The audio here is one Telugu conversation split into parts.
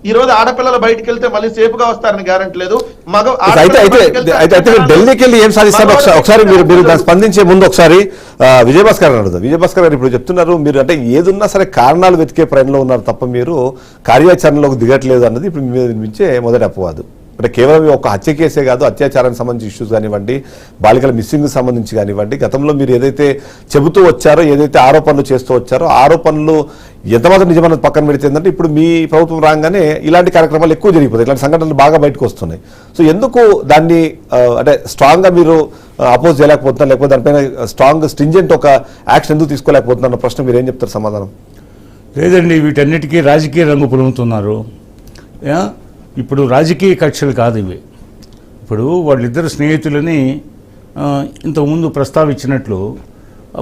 ఈ రోజు ఆడపిల్లలు బయటికి వెళ్తే మళ్ళీ సేఫ్గా వస్తారని గ్యారెంటీ లేదు. ఢిల్లీకి వెళ్ళి ఏం సాధిస్తారు ఒకసారి మీరు దాన్ని స్పందించే ముందు ఒకసారి విజయభాస్కర్ గారు విజయభాస్కర్ గారు ఇప్పుడు చెప్తున్నారు మీరు అంటే ఏదున్నా సరే కారణాలు వెతికే ప్రయత్నంలో ఉన్నారు తప్ప మీరు కార్యాచరణలోకి దిగట్లేదు అన్నది ఇప్పుడు మీ నుంచే మొదటి అపవాదు. అంటే కేవలం ఒక హత్య కేసే కాదు, అత్యాచారానికి సంబంధించి ఇష్యూస్ కానివ్వండి, బాలికల మిస్సింగ్కి సంబంధించి కానివ్వండి, గతంలో మీరు ఏదైతే చెబుతూ వచ్చారో, ఏదైతే ఆరోపణలు చేస్తూ వచ్చారో, ఆరోపణలు ఎంతమాత్రం నిజమన్నది పక్కన పెడితే ఏంటంటే ఇప్పుడు మీ ప్రభుత్వం రాగానే ఇలాంటి కార్యక్రమాలు ఎక్కువ జరిగిపోతాయి, ఇలాంటి సంఘటనలు బాగా బయటకు వస్తున్నాయి. సో ఎందుకు దాన్ని అంటే స్ట్రాంగ్గా మీరు అపోజ్ చేయలేకపోతున్నారు, లేకపోతే దానిపైన స్ట్రాంగ్ స్ట్రింజెంట్ ఒక యాక్షన్ ఎందుకు తీసుకోలేకపోతున్నారు అన్న ప్రశ్న మీరు ఏం చెప్తారు సమాధానం? లేదండి, వీటన్నిటికీ రాజకీయ రంగు పులుముతున్నారు. ఇప్పుడు రాజకీయ కక్షలు కాదు ఇవి. ఇప్పుడు వాళ్ళిద్దరు స్నేహితులని ఇంతకుముందు ప్రస్తావించినట్లు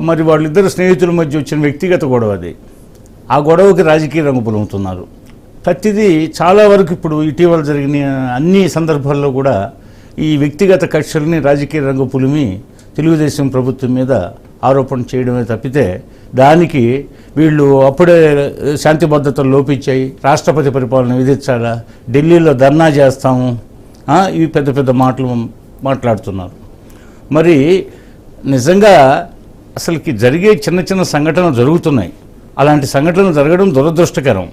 మరి వాళ్ళిద్దరు స్నేహితుల మధ్య వచ్చిన వ్యక్తిగత గొడవ అది. ఆ గొడవకి రాజకీయ రంగు పులుముతున్నారు. ప్రతిదీ చాలా వరకు ఇప్పుడు ఇటీవల జరిగిన అన్ని సందర్భాల్లో కూడా ఈ వ్యక్తిగత కక్షల్ని రాజకీయ రంగు పులిమి తెలుగుదేశం ప్రభుత్వం మీద ఆరోపణ చేయడమే తప్పితే దానికి వీళ్ళు అప్పుడే శాంతి భద్రతలు లోపించాయి, రాష్ట్రపతి పరిపాలన విధించాలా, ఢిల్లీలో ధర్నా చేస్తాము, ఇవి పెద్ద పెద్ద మాటలు మాట్లాడుతున్నారు. మరి నిజంగా అసలుకి జరిగే చిన్న చిన్న సంఘటనలు జరుగుతున్నాయి. అలాంటి సంఘటనలు జరగడం దురదృష్టకరం,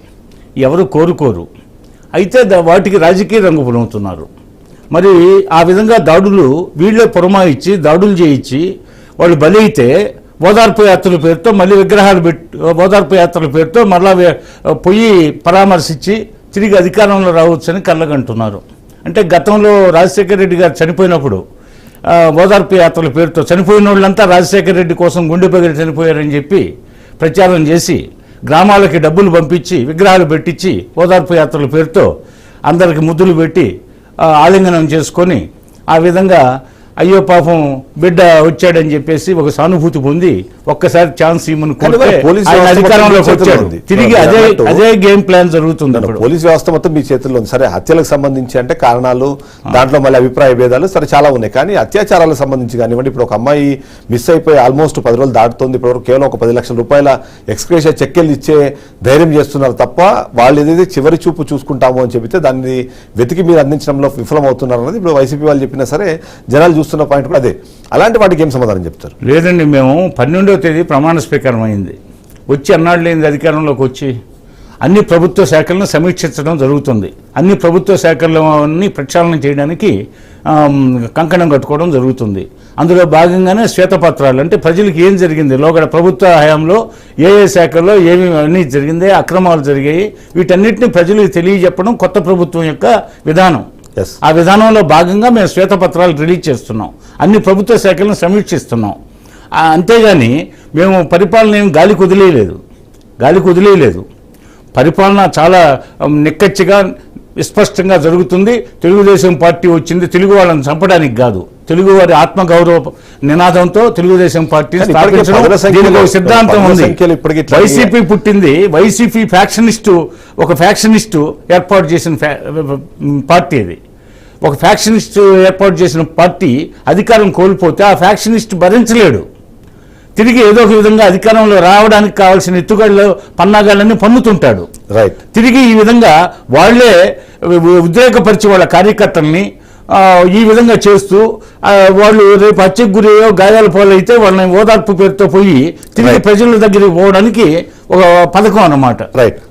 ఎవరు కోరుకోరు. అయితే వాటికి రాజకీయ రంగు పులుముతున్నారు. మరి ఆ విధంగా దాడులు వీళ్ళే పురమాయిచ్చి దాడులు చేయించి వాళ్ళు బలి అయితే ఓదార్పు యాత్రల పేరుతో మళ్ళీ విగ్రహాలు ఓదార్పు యాత్రల పేరుతో మళ్ళా పోయి పరామర్శించి తిరిగి అధికారంలో రావచ్చని కళ్ళగంటున్నారు. అంటే గతంలో రాజశేఖర రెడ్డి గారు చనిపోయినప్పుడు ఓదార్పు యాత్రల పేరుతో చనిపోయిన వాళ్ళంతా రాజశేఖర రెడ్డి కోసం గుండె పగిలి చనిపోయారని చెప్పి ప్రచారం చేసి గ్రామాలకి డబ్బులు పంపించి విగ్రహాలు పెట్టించి ఓదార్పు యాత్రల పేరుతో అందరికి ముద్దులు పెట్టి ఆలింగనం చేసుకొని ఆ విధంగా అయ్యో పాపం బిడ్డ వచ్చాడని చెప్పేసి ఒక సానుభూతి పొంది ఒక్కసారి ఛాన్స్ ఇమ్మని అధికారంలోకి వచ్చాడు. తిరిగి అదే గేమ్ ప్లాన్ జరుగుతుంది. పోలీస్ వ్యవస్థ మొత్తం మీ చేతుల్లో ఉంది. సరే హత్యలకు సంబంధించి అంటే కారణాలు దాంట్లో మళ్ళీ అభిప్రాయ భేదాలు సరే చాలా ఉన్నాయి, కానీ అత్యాచారాలకు సంబంధించి కానివ్వండి, ఇప్పుడు ఒక అమ్మాయి మిస్ అయిపోయి ఆల్మోస్ట్ 10 రోజులు దాటుతుంది, ఇప్పుడు కేవలం ఒక 10 లక్షల రూపాయల ఎక్స్గ్రేషియా చెక్కెళ్ళు ఇచ్చే ధైర్యం చేస్తున్నారు తప్ప వాళ్ళు ఏదైతే చివరి చూపు చూసుకుంటాము అని చెబితే దాన్ని వెతికి మీరు అందించడంలో విఫలమవుతున్నారు అన్నది ఇప్పుడు వైసీపీ వాళ్ళు చెప్పినా సరే జనాలు చూస్తున్న పాయింట్ కూడా అదే. అలాంటి వాటికి ఏం సమాధానం చెప్తారు? లేదండి, మేము 12వ తేదీ ప్రమాణ స్వీకారం అయింది. వచ్చి అన్నాడు లేని అధికారంలోకి వచ్చి అన్ని ప్రభుత్వ శాఖలను సమీక్షించడం జరుగుతుంది. అన్ని ప్రభుత్వ శాఖలని ప్రక్షాళన చేయడానికి కంకణం కట్టుకోవడం జరుగుతుంది. అందులో భాగంగానే శ్వేతపత్రాలు అంటే ప్రజలకు ఏం జరిగింది, లోగడ ప్రభుత్వ హయాంలో ఏ శాఖల్లో ఏమి అన్నీ జరిగింది, అక్రమాలు జరిగాయి, వీటన్నిటిని ప్రజలకు తెలియజెప్పడం కొత్త ప్రభుత్వం యొక్క విధానం. ఆ విధానంలో భాగంగా మేము శ్వేతపత్రాలు రిలీజ్ చేస్తున్నాం, అన్ని ప్రభుత్వ శాఖలను సమీక్షిస్తున్నాం. అంతేగాని మేము పరిపాలన ఏం గాలికి వదిలేయలేదు. పరిపాలన చాలా నిక్కచ్చిగా విస్పష్టంగా జరుగుతుంది. తెలుగుదేశం పార్టీ వచ్చింది తెలుగు వాళ్ళని చంపడానికి కాదు, తెలుగు వారి ఆత్మగౌరవ నినాదంతో తెలుగుదేశం పార్టీ స్థాపించడం సిద్ధాంతం ఉంది. వైసీపీ పుట్టింది వైసీపీ ఒక ఫ్యాక్షనిస్టు ఏర్పాటు చేసిన పార్టీ అది. ఒక ఫ్యాక్షనిస్టు ఏర్పాటు చేసిన పార్టీ అధికారం కోల్పోతే ఆ ఫ్యాక్షనిస్ట్ భరించలేడు, తిరిగి ఏదో ఒక విధంగా అధికారంలో రావడానికి కావాల్సిన ఎత్తుగడలు పన్నాగాలన్నీ పన్నుతుంటాడు. తిరిగి ఈ విధంగా వాళ్లే ఉద్రేకపరిచి వాళ్ళ కార్యకర్తల్ని ఈ విధంగా చేస్తూ వాళ్ళు రేపు హత్యకు గురయ్యో గాయాల పాలైతే వాళ్ళని ఓదార్పు పేరుతో పోయి తిరిగి ప్రజల దగ్గరికి పోవడానికి ఒక పథకం అన్నమాట.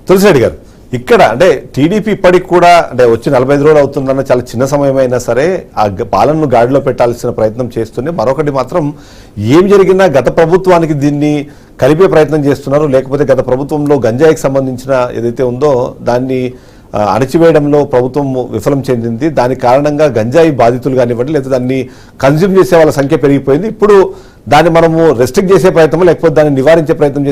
తులసిరెడ్డి గారు, ఇక్కడ అంటే టీడీపీ ఇప్పటికి కూడా అంటే వచ్చి 45 రోజులు అవుతుందన్న చాలా చిన్న సమయం అయినా సరే ఆ పాలనను గాడిలో పెట్టాల్సిన ప్రయత్నం చేస్తూనే మరొకటి మాత్రం ఏం జరిగినా గత ప్రభుత్వానికి దీన్ని కలిపే ప్రయత్నం చేస్తున్నారు, లేకపోతే గత ప్రభుత్వంలో గంజాయికి సంబంధించిన ఏదైతే ఉందో దాన్ని అణచివేయడంలో ప్రభుత్వం విఫలం చెందింది. దాని కారణంగా గంజాయి బాధితులు కానివ్వండి లేదా దాన్ని కన్జ్యూమ్ చేసే వాళ్ళ సంఖ్య పెరిగిపోయింది. ఇప్పుడు దాన్ని మనము రెస్ట్రిక్ట్ చేసే ప్రయత్నం లేకపోతే దాన్ని నివారించే ప్రయత్నం